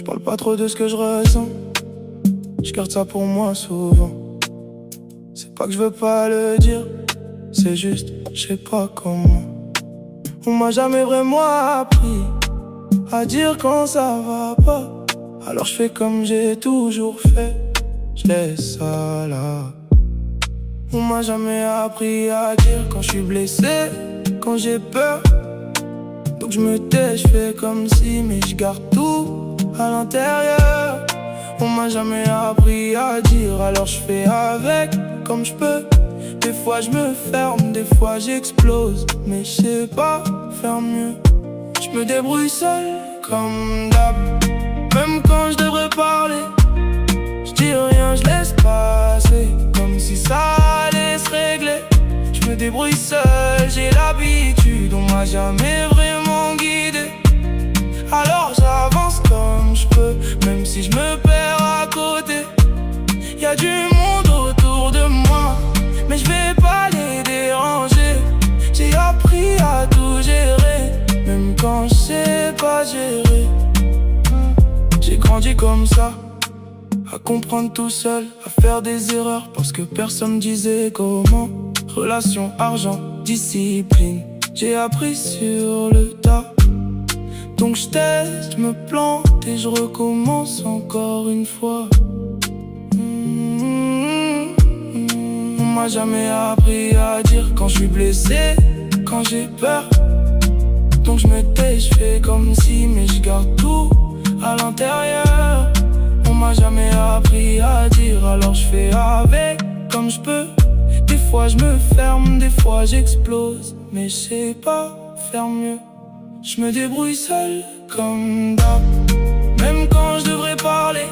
parle pas trop de ce que je ressens, je garde ça pour moi souvent. C'est pas que je veux pas le dire, c'est juste, je sais pas comment. On m'a jamais vraiment appris à dire quand ça va pas. Alors je fais comme j'ai toujours fait, je laisse ça là. On m'a jamais appris à dire quand je suis blessé, quand j'ai peur. Donc je me tais, je fais comme si, mais je garde tout à l'intérieur. On m'a jamais appris à dire, alors je fais avec comme je peux. Des fois je me ferme, des fois j'explose, mais je sais pas faire mieux. Je me débrouille seul comme d'hab. Même quand je devrais parler, je dis rien, je laisse passer, comme si ça allait se régler. Je me débrouille seul, j'ai l'habitude, on m'a jamais vraiment guidé. Alors j'avance comme je peux, même si je me perds à côté. Y'a du monde autour de moi, mais je vais pas les déranger. J'ai appris à tout gérer, même quand je sais pas gérer. J'ai grandi comme ça, à comprendre tout seul, à faire des erreurs parce que personne disait comment. Relation, argent, discipline, j'ai appris sur le tas. Donc je teste, je me plante et je recommence encore une fois. On m'a jamais appris à dire quand je suis blessé, quand j'ai peur. Donc je me tais, je fais comme si, mais je garde tout à l'intérieur. On m'a jamais appris à dire, alors je fais avec comme je peux. Des fois je me ferme, des fois j'explose, mais je sais pas faire mieux. Je me débrouille seul comme d'hab. Même quand je devrais parler,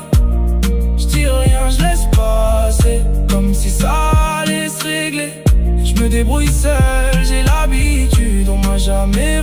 je dis rien, je laisse passer, comme si ça allait se régler. Je me débrouille seul, j'ai l'habitude, on m'a jamais